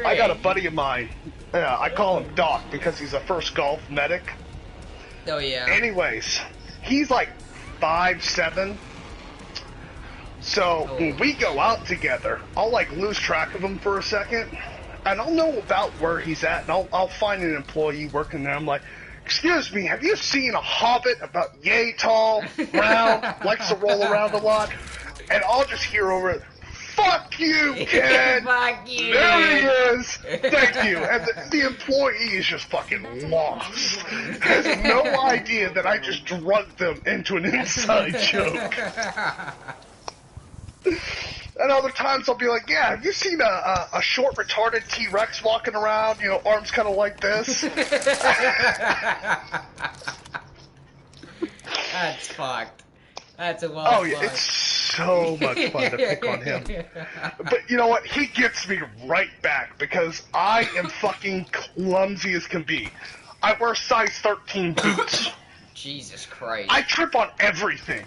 I got a buddy of mine. I call him Doc because he's a first golf medic. Oh yeah. Anyways, he's like 5'7". So when we go out together, I'll like lose track of him for a second, and I'll know about where he's at, and I'll find an employee working there. I'm like, excuse me, have you seen a hobbit about yay tall, round, likes to roll around a lot? And I'll just hear over it, fuck you, kid! Fuck you! There he is! Thank you! And the employee is just fucking lost. Has no idea that I just drugged them into an inside joke. And other times I'll be like, yeah, have you seen a short, retarded T-Rex walking around, you know, arms kind of like this? That's fucked. That's a well. Oh, yeah, it's so much fun to pick on him. But you know what? He gets me right back because I am fucking clumsy as can be. I wear size 13 boots. Jesus Christ. I trip on everything.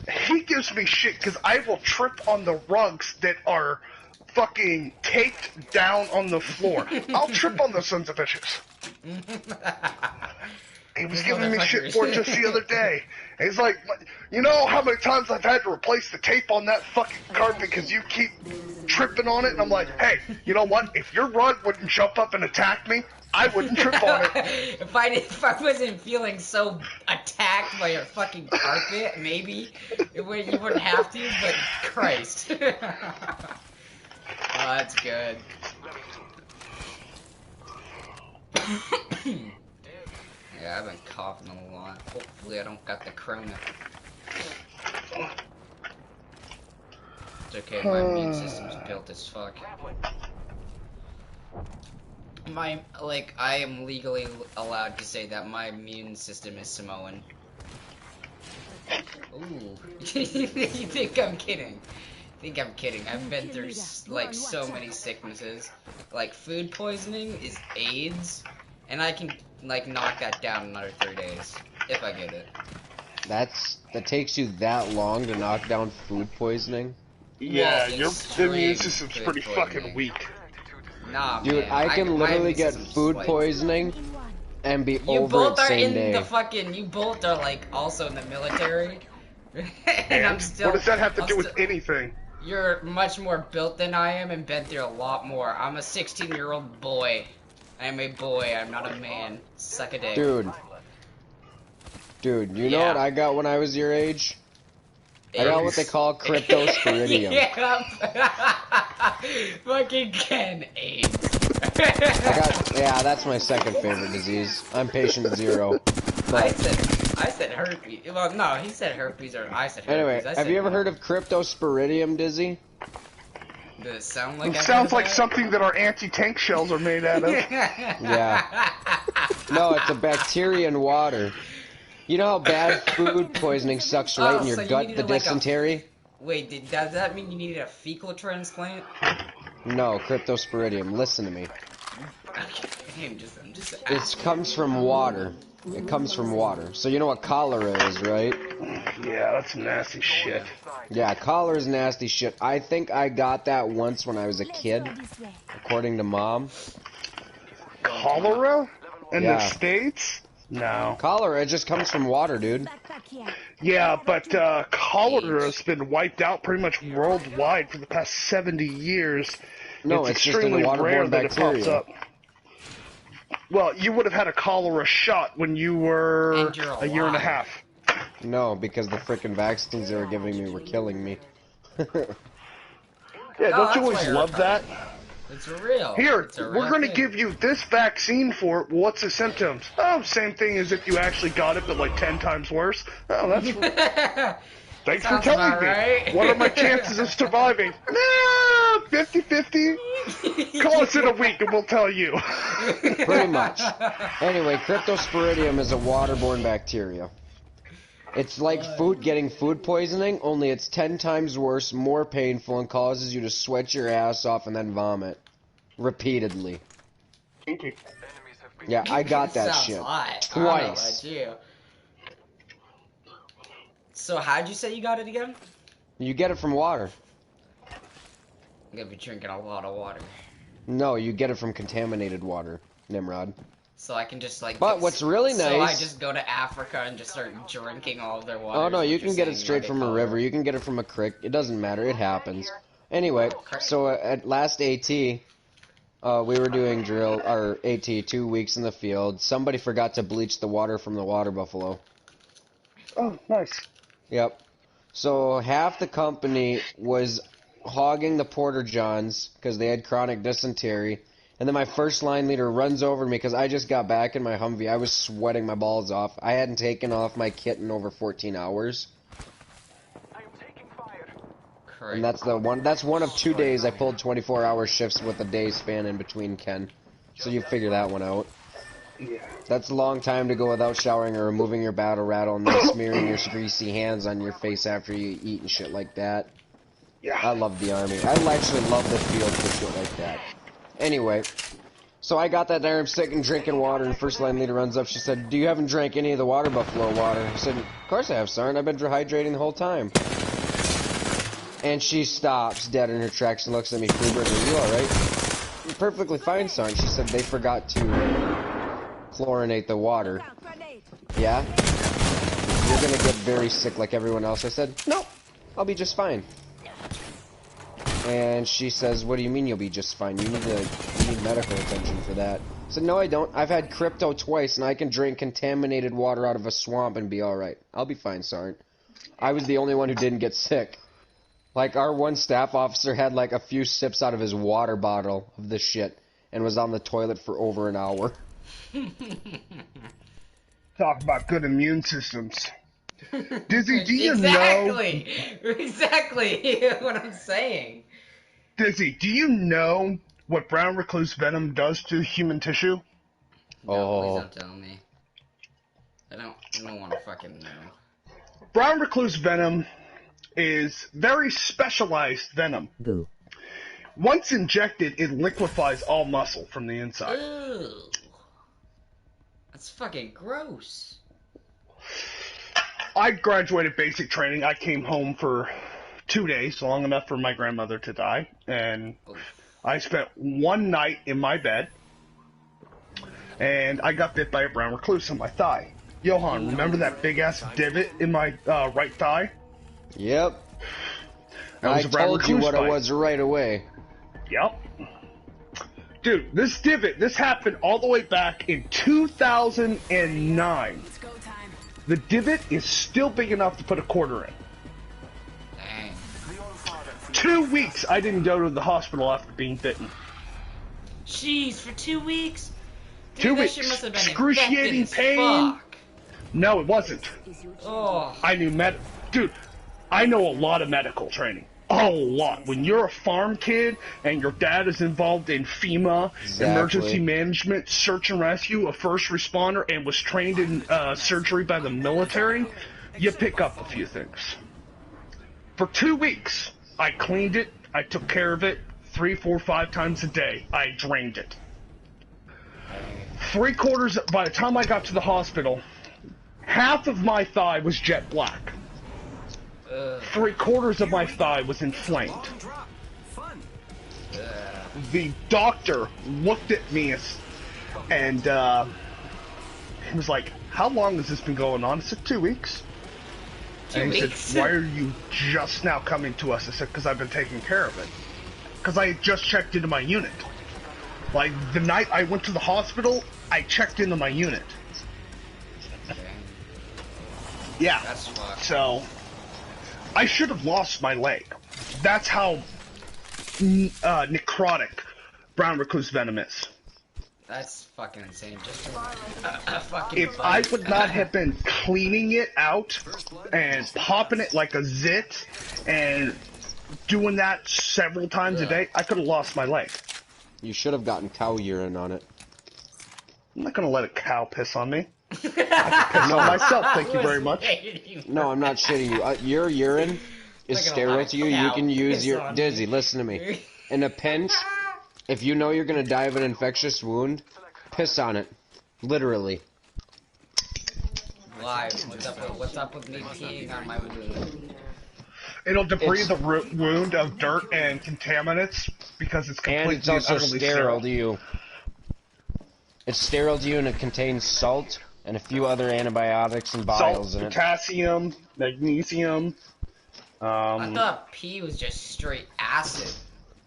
He gives me shit because I will trip on the rugs that are fucking taped down on the floor. I'll trip on the sons of bitches. He was giving me shit for it just the other day. And he's like, you know how many times I've had to replace the tape on that fucking carpet because you keep tripping on it? And I'm like, hey, you know what? If your rug wouldn't jump up and attack me, I wouldn't trip on it. If I wasn't feeling so attacked by your fucking carpet, maybe you wouldn't have to, but Christ. Oh, that's good. Yeah, I've been coughing a lot. Hopefully I don't got the corona. It's okay, my immune system's built as fuck. I am legally allowed to say that my immune system is Samoan. Ooh. You think I'm kidding? I'm kidding. I've been through, like, so many sicknesses. Like, food poisoning is AIDS, and I can, like, knock that down in another 3 days, if I get it. That takes you that long to knock down food poisoning? Yeah, Well, your immune system's pretty fucking weak. Nah, dude, man. I can literally get food poisoning and be over it same day. You both are like also in the military. And I'm still. What does that have to do with anything? You're much more built than I am and been through a lot more. I'm a 16-year-old boy. I am a boy. I'm not a man. Suck a dick. Dude, you know what I got when I was your age? I got what they call cryptosporidium. Fucking Ken AIDS. Yeah, that's my second favorite disease. I'm patient zero. I said herpes. Well, no, he said herpes, or I said herpes. Anyway, have you ever heard of cryptosporidium, Dizzy? Does it sound like? It sounds like something that our anti-tank shells are made out of. Yeah. No, it's a bacteria in water. You know how bad food poisoning sucks right in your gut, the dysentery? Wait, does that mean you needed a fecal transplant? No, cryptosporidium. Listen to me. Okay, I'm just it comes from water. It comes from water. So you know what cholera is, right? Yeah, that's nasty shit. Yeah, cholera is nasty shit. I think I got that once when I was a kid, according to Mom. Cholera? In the States? No. Cholera, it just comes from water, dude. Yeah, but cholera has been wiped out pretty much worldwide for the past 70 years. No, it's extremely just rare that it pops up. Well, you would have had a cholera shot when you were a year and a half. No, because the frickin' vaccines they were giving me were killing me. Yeah, don't you always love that? It's real. Here, we're going to give you this vaccine for it. What's the symptoms? Oh, same thing as if you actually got it, but like 10 times worse. Oh, that's... Thanks for telling me. What are my chances of surviving? 50-50. Call us in a week and we'll tell you. Pretty much. Anyway, cryptosporidium is a waterborne bacteria. It's like getting food poisoning, only it's 10 times worse, more painful, and causes you to sweat your ass off and then vomit. Repeatedly. Yeah, I got that shit. Twice. So how'd you say you got it again? You get it from water. I'm gonna be drinking a lot of water. No, you get it from contaminated water, Nimrod. So I can just like. But what's really So I nice. just go to Africa and just start drinking all of their water. Oh no, is you what can you're get it saying, straight like from a river. You can get it from a creek. It doesn't matter. It happens. Anyway, so at last AT, we were doing drill or AT 2 weeks in the field. Somebody forgot to bleach the water from the water buffalo. Oh, nice. Yep. So half the company was hogging the porter johns because they had chronic dysentery. And then my first line leader runs over me because I just got back in my Humvee. I was sweating my balls off. I hadn't taken off my kit in over 14 hours. And that's one of 2 days I pulled 24-hour shifts with a day span in between, Ken. So you figure that one out. Yeah. That's a long time to go without showering or removing your battle rattle and then smearing your greasy hands on your face after you eat and shit like that. Yeah. I love the Army. I actually love the field for shit like that. Anyway, so I got that there, I'm sick and drinking water, and first line leader runs up, she said, "Do you haven't drank any of the water buffalo water?" I said, "Of course I have, Sergeant. I've been dehydrating the whole time." And she stops dead in her tracks and looks at me, "Freebird, are you alright?" "I'm perfectly fine, Sergeant." She said, "They forgot to chlorinate the water." "Yeah? You're gonna get very sick like everyone else." I said, "No, I'll be just fine." And she says, "What do you mean you'll be just fine? You need medical attention for that." I said, "No, I don't. I've had crypto twice, and I can drink contaminated water out of a swamp and be alright. I'll be fine, Sergeant." I was the only one who didn't get sick. Like, our one staff officer had, like, a few sips out of his water bottle of this shit and was on the toilet for over an hour. Talk about good immune systems. Dizzy, do you know... Exactly what I'm saying. Dizzy, do you know what brown recluse venom does to human tissue? No, please don't tell me. I don't want to fucking know. Brown recluse venom is very specialized venom. Goo. Once injected, it liquefies all muscle from the inside. Ew. That's fucking gross. I graduated basic training. I came home for 2 days, long enough for my grandmother to die, and I spent one night in my bed, and I got bit by a brown recluse on my thigh. Johan, remember that big-ass divot in my right thigh? Yep. That was I a brown told you recluse what bite. it was right away. Yep. Dude, this divot, this happened all the way back in 2009. The divot is still big enough to put a quarter in. Dang. 2 weeks I didn't go to the hospital after being bitten. Jeez, for 2 weeks? Dude, 2 that weeks. shit must have been Excruciating infected as pain. fuck. No, it wasn't. Oh. I knew Dude, I know a lot of medical training. A lot. When you're a farm kid and your dad is involved in FEMA, emergency management, search and rescue, a first responder, and was trained in surgery by the military, you pick up a few things. For 2 weeks, I cleaned it, I took care of it 3, 4, 5 times a day. I drained it. 3/4, by the time I got to the hospital, half of my thigh was jet black. 3/4 of my thigh was inflamed. The doctor looked at me and he was like, "How long has this been going on?" I said, 2 weeks. 2 And he weeks? said, "Why are you just now coming to us?" I said, "Because I've been taking care of it. Because I had just checked into my unit. Like, the night I went to the hospital, I checked into my unit." Yeah. That's fucked. So, I should have lost my leg. That's how necrotic brown recluse venom is. That's fucking insane. Just a fucking If I bite. would not have been cleaning it out and popping it like a zit and doing that several times a day, I could have lost my leg. You should have gotten cow urine on it. I'm not going to let a cow piss on me. I can piss on myself, thank you very much. No, I'm not shitting you. Your urine is Not gonna sterile lie, to you. You cow can use piss your... on Dizzy, me. listen to me. In a pinch, if you know you're going to die of an infectious wound, piss on it. Literally. Live. What's up with me peeing on my wound? It'll debride the wound of dirt and contaminants because it's completely And it's also and utterly sterile to you. It's sterile to you, and it contains salt and a few other antibiotics and biles Salt, in it. potassium, magnesium. I thought pee was just straight acid.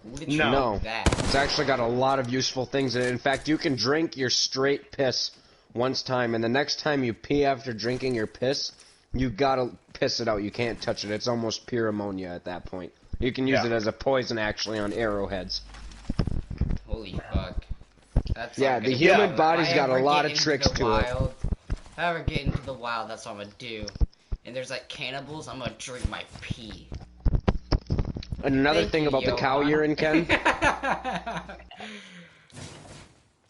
What did you No. do that? It's actually got a lot of useful things in it. In fact, you can drink your straight piss once time, and the next time you pee after drinking your piss, you gotta piss it out. You can't touch it. It's almost pure ammonia at that point. You can use it as a poison, actually, on arrowheads. Holy fuck. That's Yeah, not the gonna human do. body's If I got a ever lot get of into tricks the to it. wild, If I ever get into the wild, that's what I'm gonna do. And there's like cannibals, I'm gonna drink my pee. And another Thank thing you, about the cow Johan. urine, Ken,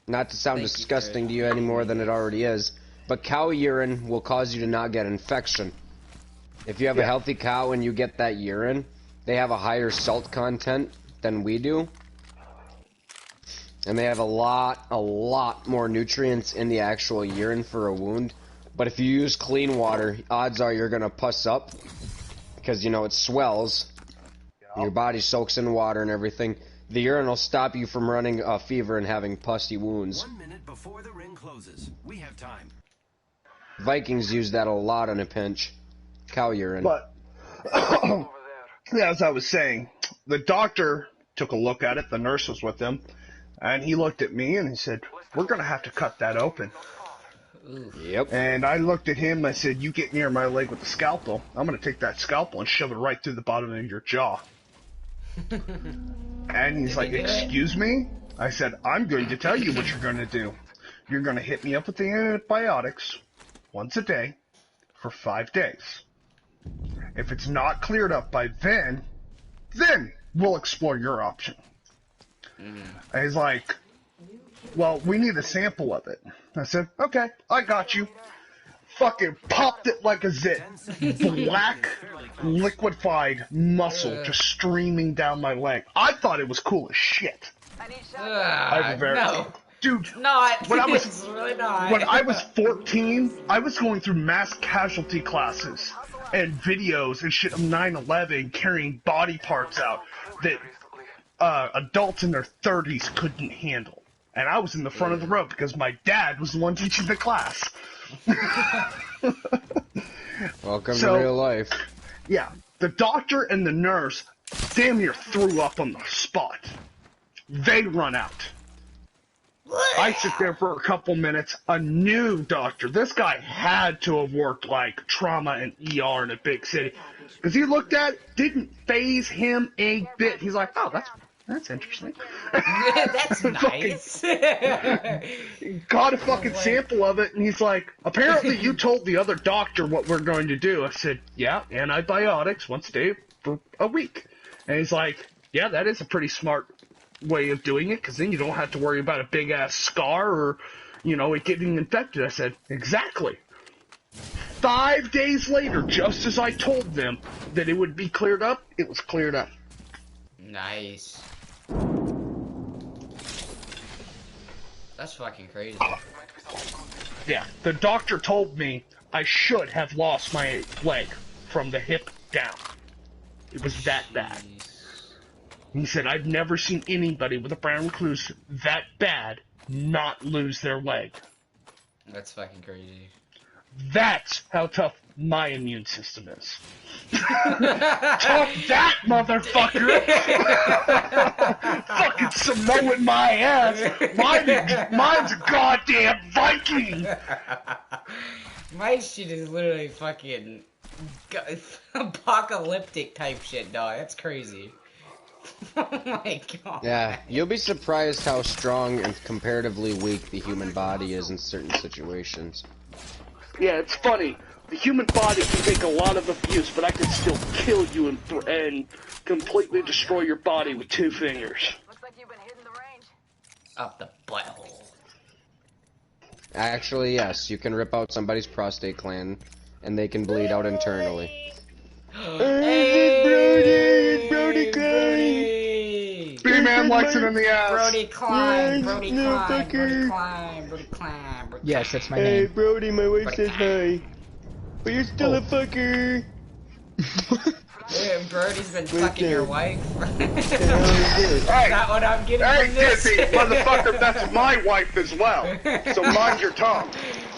not to sound Thank you, disgusting Chris. to you any more than it already is, but cow urine will cause you to not get infection. If you have a healthy cow and you get that urine, they have a higher salt content than we do. And they have a lot more nutrients in the actual urine for a wound. But if you use clean water, odds are you're gonna pus up. Because, you know, it swells. Your body soaks in water and everything. The urine will stop you from running a fever and having pussy wounds. 1 minute before the ring closes. We have time. Vikings use that a lot in a pinch. Cow urine. But, as I was saying, the doctor took a look at it, the nurse was with him, and he looked at me and he said, "We're going to have to cut that open." Yep. And I looked at him, I said, "You get near my leg with the scalpel, I'm going to take that scalpel and shove it right through the bottom of your jaw." And he's like, "Excuse me?" I said, "I'm going to tell you what you're going to do. You're going to hit me up with the antibiotics once a day for 5 days. If it's not cleared up by then we'll explore your option." And he's like, "Well, we need a sample of it." I said, "Okay, I got you." Fucking popped it like a zit. Black, liquefied muscle just streaming down my leg. I thought it was cool as shit. No. Dude, Not. when I was- It's really not. when I was 14, I was going through mass casualty classes and videos and shit of 9/11 carrying body parts out that adults in their 30s couldn't handle. And I was in the front of the row because my dad was the one teaching the class. Welcome So- to real life. Yeah, the doctor and the nurse damn near threw up on the spot. They run out. I sit there for a couple minutes. A new doctor. This guy had to have worked like trauma and ER in a big city. Because he looked at it, didn't phase him a bit. He's like, "Oh, that's interesting." That's nice. Got a fucking sample of it, and he's like, "Apparently you told the other doctor what we're going to do." I said, "Yeah, antibiotics once a day for a week." And he's like, "Yeah, that is a pretty smart way of doing it, because then you don't have to worry about a big-ass scar or, you know, it getting infected." I said, "Exactly." 5 days later, just as I told them that it would be cleared up, it was cleared up. Nice. That's fucking crazy. Yeah, the doctor told me I should have lost my leg from the hip down. It was that bad. He said, "I've never seen anybody with a brown recluse that bad not lose their leg." That's fucking crazy. That's how tough my immune system is. Talk that, motherfucker! Fucking Samoan my ass! Mine's a goddamn Viking! My shit is literally fucking apocalyptic type shit, dog. That's crazy. Oh my god. Yeah, you'll be surprised how strong and comparatively weak the human body is in certain situations. Yeah, it's funny. The human body can take a lot of abuse, but I can still kill you and completely destroy your body with 2 fingers. Looks like you've been hitting the range. Up the butthole. Actually, yes, you can rip out somebody's prostate gland, and they can bleed out internally. Hey, Brody B-Man likes it in the ass. Brody climb, Brody Yes, climb, Brody motherfucker. climb, Brody climb, Brody Yes, that's my name. Brody, my wife says hi. But you're still a fucker. Brody's been fucking your wife. Is Hey, that what I'm getting hey, from this? Dizzy, motherfucker, that's my wife as well. So mind your tongue.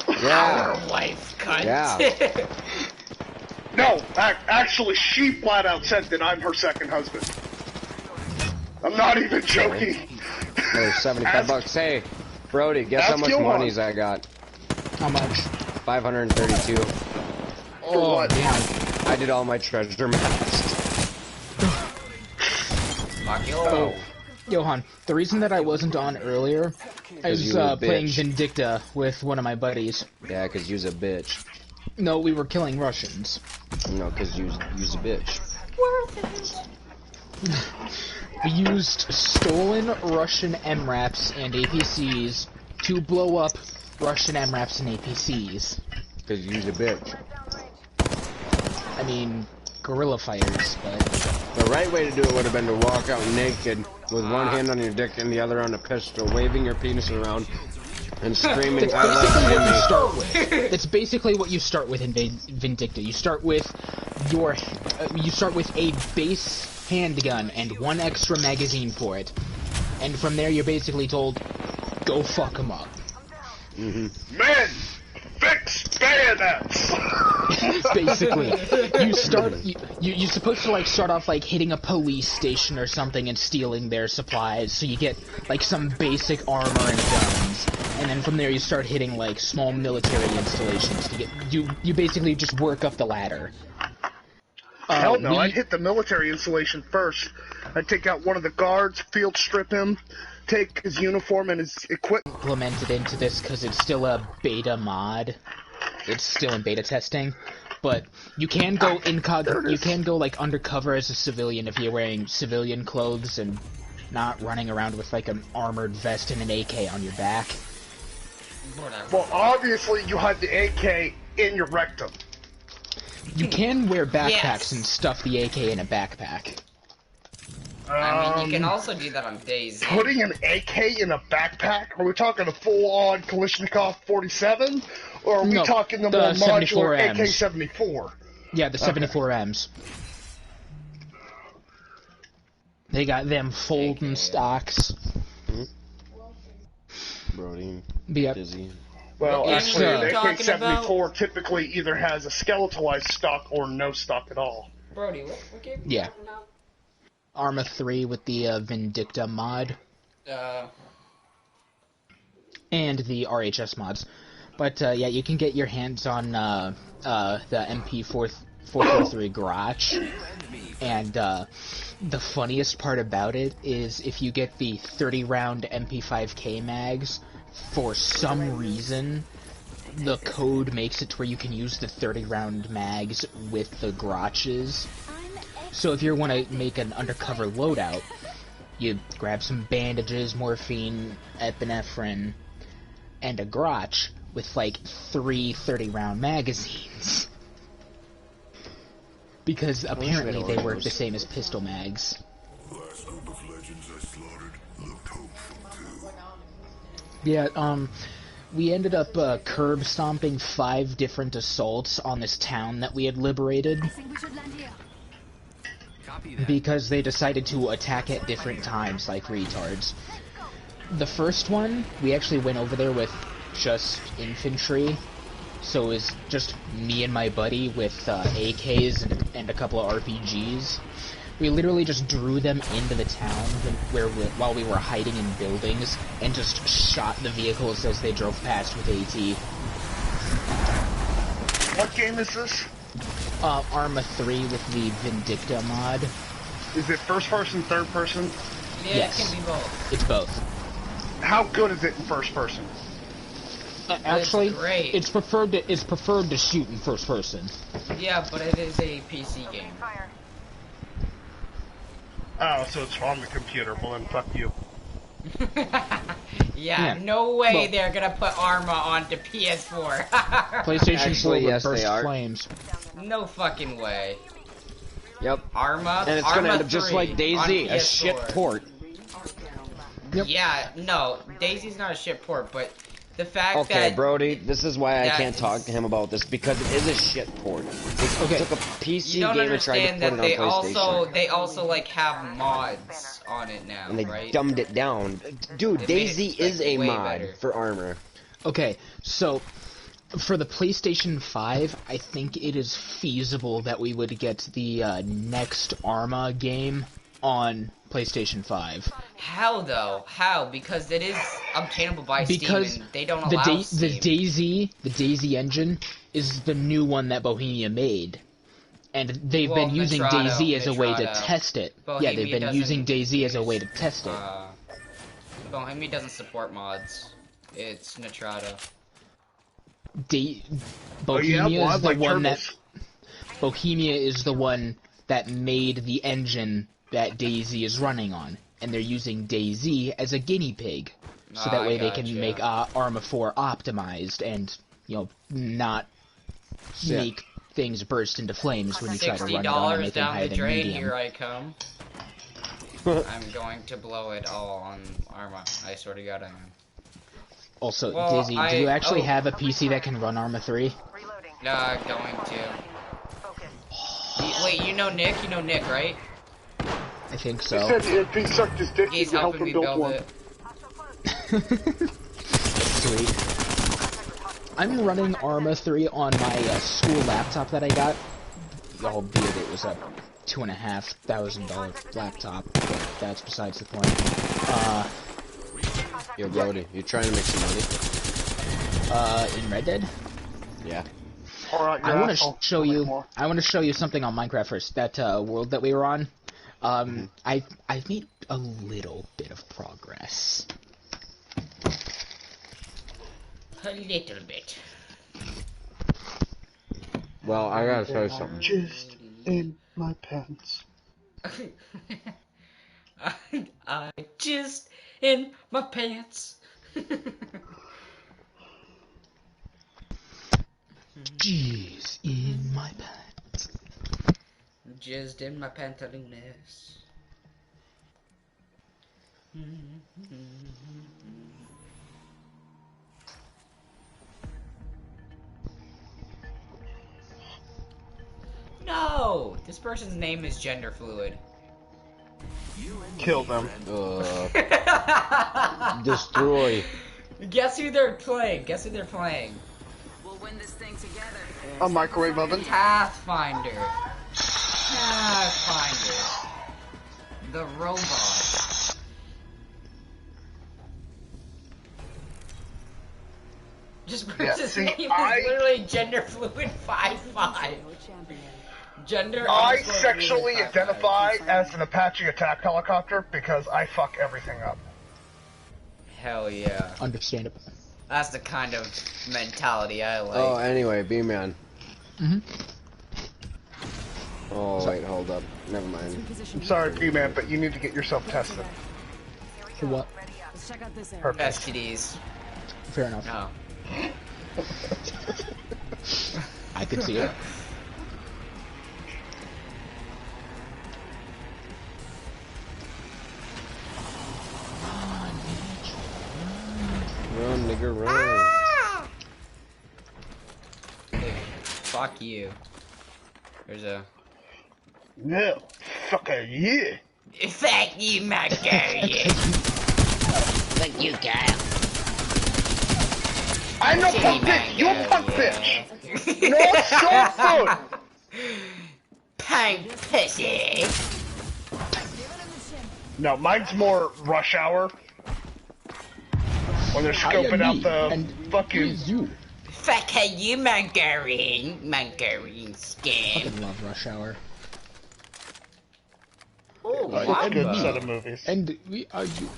Yeah. Our wife, cunt. Yeah. No, actually, she flat out said that I'm her second husband. I'm not even joking. There's 75 bucks. Hey, Brody, guess how Ask much Johan. monies I got? How much? 532. For what? Damn. I did all my treasure maps. Fuck you. Oh. Johan, the reason that I wasn't on earlier, I was you a playing bitch. Vindicta with one of my buddies. Yeah, 'cause you's a bitch. No, we were killing Russians. No, 'cause you's a bitch. We used stolen Russian MRAPs and APCs to blow up Russian MRAPs and APCs. 'Cause you's a bitch. I mean, guerrilla fighters, but... The right way to do it would have been to walk out naked with one hand on your dick and the other on a pistol, waving your penis around and screaming, I love Basically what you Jimmy. start with. It's basically what you start with in Vindicta. You start with a base handgun and one extra magazine for it, and from there you're basically told, go fuck 'em up. Men, fix bayonets. Basically, you're supposed to like start off like hitting a police station or something and stealing their supplies, so you get like some basic armor and guns, and then from there you start hitting like small military installations to get you basically just work up the ladder. Hell no, I'd hit the military installation first. I'd take out one of the guards, field strip him, take his uniform and his equipment. Implemented into this because it's still a beta mod. It's still in beta testing, but you can go incognito. You can go like undercover as a civilian if you're wearing civilian clothes and not running around with like an armored vest and an AK on your back. Whatever. Well, obviously you had the AK in your rectum. You can wear backpacks Yes. and stuff the AK in a backpack. I mean, you can also do that on DayZ. Putting an AK in a backpack? Are we talking a full-on Kalashnikov 47? Or are we No, talking the the more modular 74Ms. AK-74? Yeah, the 74Ms. They got them folding AK. stocks. Brody, But yeah, Dizzy. Well, What actually, game were an you talking AK-74 typically either has a skeletalized stock or no stock at all. Brody, what game? yeah. Arma 3 with the Vindicta mod. And the RHS mods. But yeah, you can get your hands on the MP443 Grotch. And the funniest part about it is if you get the 30-round MP5K mags, for some reason, the code makes it to where you can use the 30-round mags with the Grotches. So if you want to make an undercover loadout, you grab some bandages, morphine, epinephrine, and a Grotch with like 3 30-round magazines. Because apparently they work the same as pistol mags. Last group of legends I slaughtered looked hopeful too. Yeah, we ended up curb stomping 5 different assaults on this town that we had liberated. Because they decided to attack at different times, like retards. The first one, we actually went over there with just infantry, so it was just me and my buddy with AKs and a couple of RPGs. We literally just drew them into the town while we were hiding in buildings, and just shot the vehicles as they drove past with AT. What game is this? Arma 3 with the Vindicta mod. Is it first person, third person? Yeah, Yes. it can be both. It's both. How good is it in first person? Actually, great. it's preferred to shoot in first person. Yeah, but it is a PC game. Oh, so it's on the computer. Well, then fuck you. Yeah, Yeah. no way Well- they're gonna put Arma onto PS4. PlayStation Actually, 4 yes, with they burst are. flames. No fucking way. Yep. Arma. And it's Arma gonna end up just 3 like on DayZ, a PS4. shit port. Yep. Yeah, no, DayZ's not a shit port, but The fact Okay, that Brody, this is why I that can't talk is- to him about this, because it is a shit port. They Okay. took a PC you don't game and tried to understand put that it on PlayStation. they also like have mods on it now, And they right? dumbed it down. Dude, They made Daisy it, is like, a way mod better. for armor. Okay, so for the PlayStation 5, I think it is feasible that we would get the next Arma game on PlayStation 5. How though? How? Because it is obtainable by Because Steam and they don't the allow Steam. the Daisy engine is the new one that Bohemia made. And they've Well, been using Nitrado- Daisy as a way to Nitrado. test it. Yeah, Bohemia they've been doesn't using Daisy as a way to use, test it. Bohemia doesn't support mods. It's Nitrado. Bohemia well, I is the like one that turtles. Bohemia is the one that made the engine that Daisy is running on, and they're using Daisy as a guinea pig, so that I way they can gotcha. make Arma 4 optimized and not Yeah. make things burst into flames when you try to run it on $60 anything down higher the than drain, medium. here I come. I'm going to blow it all on Arma. I swear to God I am. Also, Well, Daisy, do you actually oh. have a PC that can run Arma 3? Going to. Wait, you know Nick? You know Nick, right? I think He so. said if he sucked his dick, he He's could help helping him me build build one. it. Sweet. I'm running Arma 3 on my school laptop that I got, albeit it was a $2,500 laptop, but that's besides the point. Yo, Brody, you trying to make some money? In Red Dead? Yeah. Alright, I want to show Make you. more. I want to show you something on Minecraft first. That world that we were on. I made a little bit of progress. A little bit. Well, I gotta tell you something. Just in my pants. I just in my pants. Jeez, in my pants. Jizzed in my pantaloons. No! This person's name is gender fluid. Kill them. Destroy. Guess who they're playing? Guess who they're playing? We'll win this thing together. A microwave oven. Pathfinder. Pathfinder. The robot. Just person's see, name I- is literally gender fluid 5-5. Gender. I underscore sexually fluid 5-5. identify as an Apache attack helicopter because I fuck everything up. Hell yeah. Understandable. That's the kind of mentality I like. Oh, anyway, B-Man. Mhm. Oh, wait, hold up. Never mind. I'm sorry, B-Man, but you need to get yourself tested. For what? Let's check out this area. Perfect. STDs. Fair enough. No. I could see it. Run, nigga, run. Fuck you. There's a. No, fuck yeah. Fuck you, my girl. Fuck you, Kyle. I'm no punk bitch, you a punk bitch. No, short foot. Punk pussy. No, mine's more rush hour. When they're scoping out the fucking. You. Fuck you, margarine. Margarine skin. Fucking love Rush Hour. Oh, It's a good Wamba. set of movies. And we are you.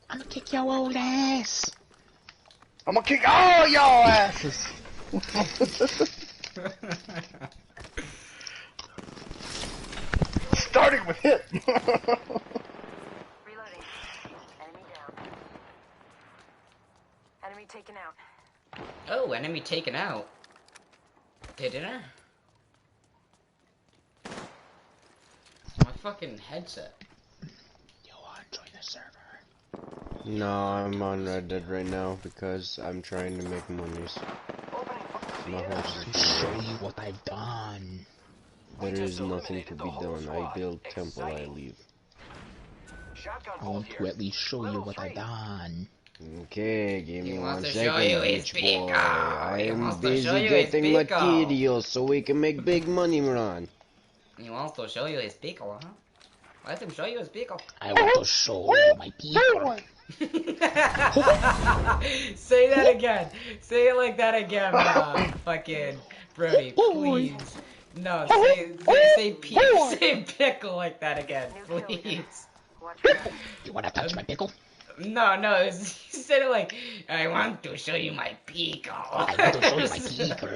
I'm gonna kick your old ass. I'm gonna kick all y'all asses. Starting with hit. Reloading. Enemy down. Enemy taken out. Oh, enemy taken out. Hey, dinner? My fucking headset. You wanna join the server? No, I'm on Reddit right now because I'm trying to make monies. My horse To is show dead. you what I've done. There is nothing to be done. I build temple, I leave. I want to at least show you what I've done. Okay, give He me wants 1 to show you second, his beach boy. pickle. I He am wants to show busy you his getting pickle. materials so we can make big money run. He wants to show you his pickle, huh? Let him show you his pickle. I want to show you my pickle. Say that again. Say it like that again, fucking Brody, please. No, say pickle like that again, please. Watch out. You wanna touch my pickle? No, you said it like, I want to show you my pickle. I want to show you my pickle.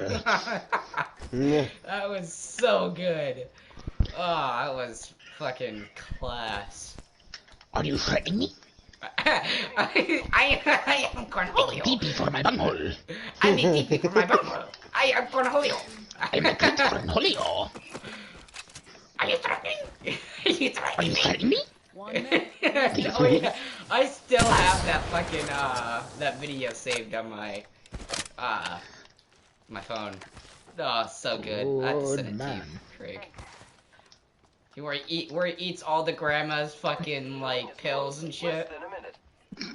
That was so good. Oh, that was fucking class. Are you threatening me? I am Cornholio. Pee-pee for my bunghole. I need TP for my bunghole. I am Cornholio. I'm a cat Cornholio. Are you threatening? Are you Are threatening you me? threatening me? One minute. Oh yeah, I still have that fucking that video saved on my my phone. Oh, so good. I have to send it to you, Craig. Where he eats all the grandma's fucking like pills and shit.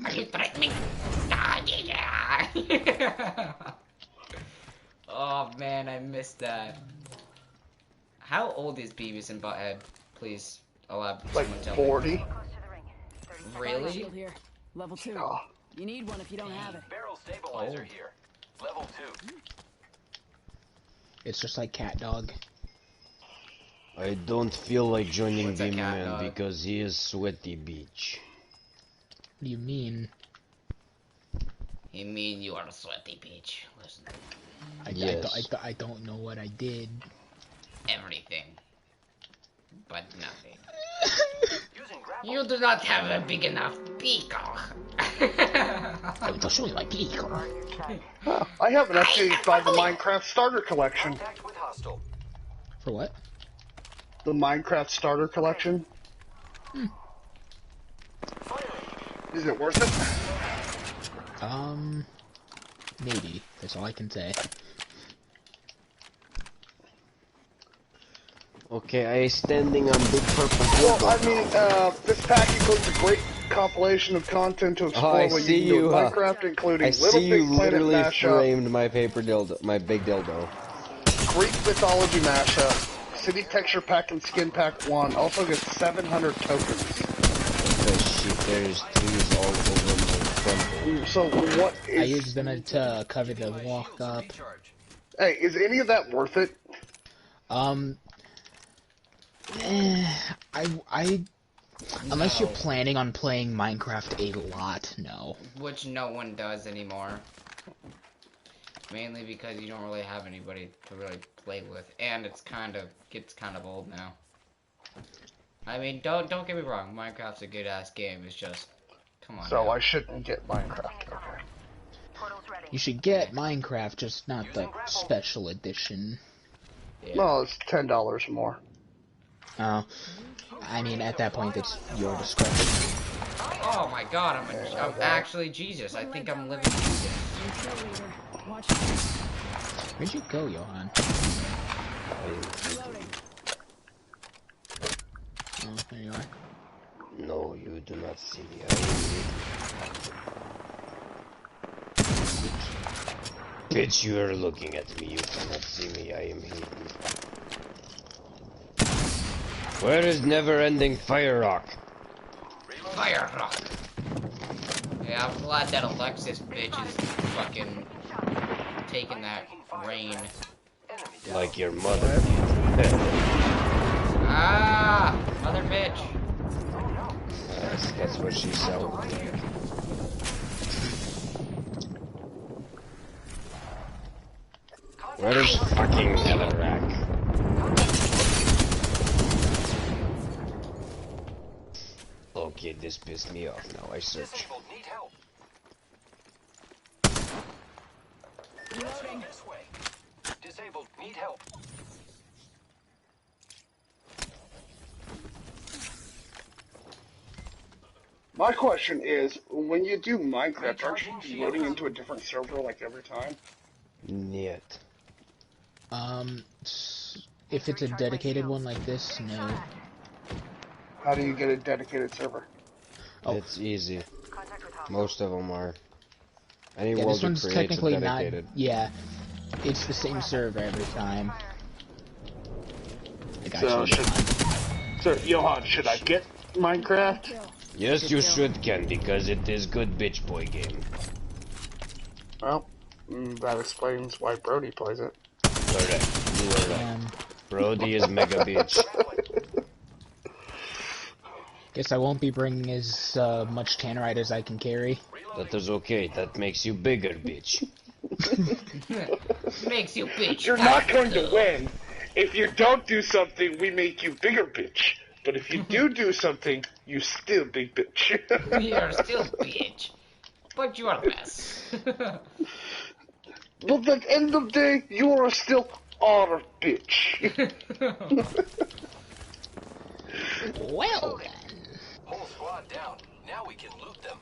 Are you threatening? Ah, yeah. Oh man, I missed that. How old is Beavis and Butthead? Please allow Like someone tell 40. Close to the ring. 30 Really? Shield here. Level 2. Oh. You need one if you don't have it. Barrel stabilizer Oh. here. Level 2. It's just like cat dog. I don't feel like joining What's a cat Beam Man dog? because he is sweaty beach. What do you mean? You mean you are a sweaty bitch? Listen, Yes. I don't know what I did. everything, but nothing. Using grapple. You do not have a big enough pickle. I want to show you my pickle. I have an update by the Minecraft Starter Collection. Contact with hostile. For what? The Minecraft Starter Collection. Is it worth it? Maybe. That's all I can say. Okay, I standing on big purple Well, hill. I mean, this pack includes a great compilation of content to explore I what see you can do you, with Minecraft, including I Little see you Big Planet literally mashup, framed my paper dildo, my big dildo. Greek mythology mashup, City Texture Pack and Skin Pack 1. Also gets 700 tokens. Because shit, there's trees all over my temple. So what I is? used them to cover the walk up. Recharge. Hey, is any of that worth it? Unless you're No. planning on playing Minecraft a lot, no. Which no one does anymore. Mainly because you don't really have anybody to really play with, and gets kind of old now. I mean, don't get me wrong, Minecraft's a good ass game. It's just, come on. So now. I shouldn't get Minecraft. Okay. Portal's ready. You should get Minecraft, just not the special edition. Yeah. No, it's $10 more. I mean, at that point, it's your discretion. Oh my God, I'm actually Jesus. I think I'm living Jesus. Your cheerleader. Watch out. Where'd you go, Johan? Reloading. Oh, there you are. No, you do not see me. Bitch, you are looking at me. You cannot see me. I am hidden. Where is never-ending Fire Rock? Fire rock. Yeah, I'm glad that Alexis bitch is fucking taking that rain. Like your mother. Ah, mother bitch. That's what she sounded like. Where is fucking Netherrack? Okay, this pissed me off now. I search. Disabled. Need help. Reloading. This way. Disabled. Need help. My question is, when you do Minecraft, aren't you loading into a different server like every time? Niet. If it's a dedicated one like this, no. How do you get a dedicated server? Oh. It's easy. Most of them are. Any Yeah, this welder one's creates technically a not. dedicated. Yeah, it's the same server every time. I got So, you. Johan, should I get Minecraft? Yes, you should, Ken, because it is good bitch boy game. Well, that explains why Brody plays it. Correct. You are right. Brody is mega bitch. Guess I won't be bringing as much tannerite as I can carry. That is okay. That makes you bigger, bitch. Makes you bitch. You're not going to win. If you don't do something, we make you bigger bitch. But if you do something, you still big bitch. You're still bitch. But you are less. But at the end of the day, you are still our bitch. Well then. Whole squad down. Now we can loot them.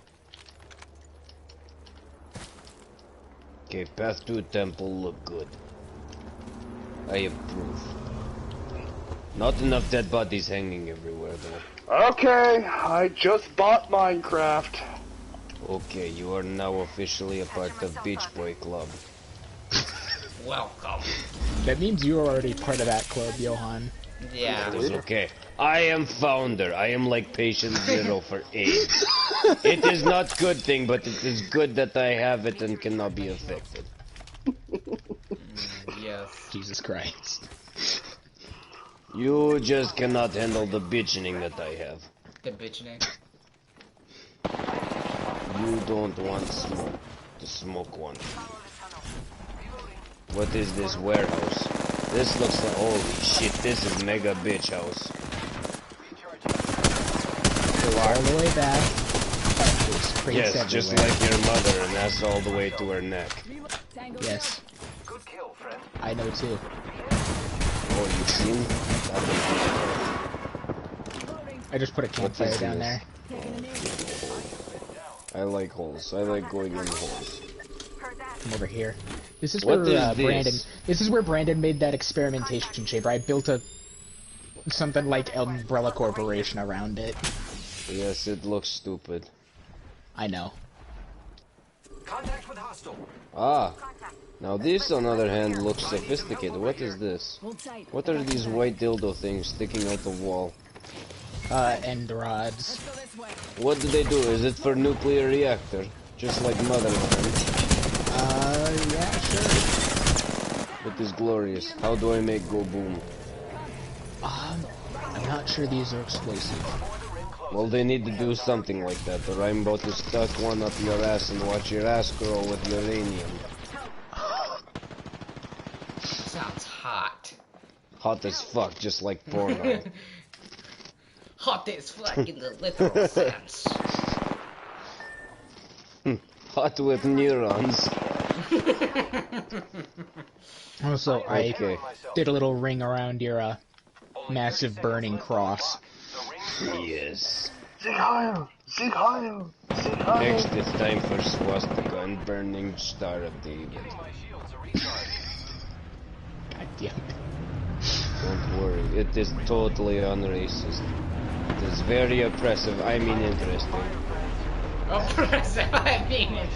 Okay, path to temple look good. I approve. Not enough dead bodies hanging everywhere, though. Okay, I just bought Minecraft. Okay, you are now officially a part of Beach Boy Club. Welcome. That means you are already part of that club, Johan. Yeah. It is okay. I am founder. I am like patient zero for AIDS. It is not good thing, but it is good that I have it and cannot be affected. Yes. Jesus Christ. You just cannot handle the bitching that I have. The bitching. You don't want smoke. The smoke one. What is this warehouse? This looks like, holy shit, this is mega bitch house. Go all the way back. There's crates Yes, just everywhere. like your mother, and that's all the way to her neck. Yes, Good kill, friend. I know too. Oh, you seen? I just put a campfire is down this? there. I like holes. I like going in holes. Come over here. This is What where is this? Brandon. This is where Brandon made that experimentation chamber. I built something like Umbrella Corporation around it. Yes, it looks stupid. I know. Contact with hostile. Ah, now this on the other hand looks sophisticated. What is this? Hold tight. What are these white dildo things sticking out the wall? End rods. Go this way. What do they do? Is it for nuclear reactor? Just like Motherland. Yeah, sure. It is glorious. How do I make go boom? I'm not sure these are explosive. Well, they need to do something like that, or I'm about to stuck one up your ass and watch your ass grow with uranium. Sounds hot. Hot as fuck, just like porno. Hot as fuck in the literal sense. Hot with neurons. Also, Okay. I did a little ring around your massive burning cross. Yes. Sig Heil! Sig Heil! Sig Heil! Next, it's time for swastika and burning star of David. God damn it. Don't worry, it is totally unracist. It is very oppressive, I mean interesting. Oppressive, I mean it.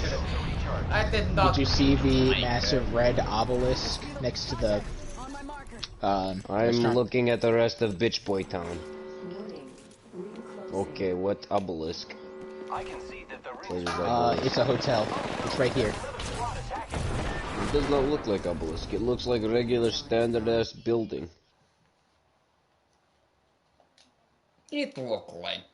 I did not. Did you see the massive red obelisk next to the On my marker. I'm restaurant? looking at the rest of Bitch Boy Town. Okay, what obelisk? I can see that the Where's rings obelisk? it's a hotel. It's right here. It does not look like obelisk. It looks like a regular standard-ass building. It looked like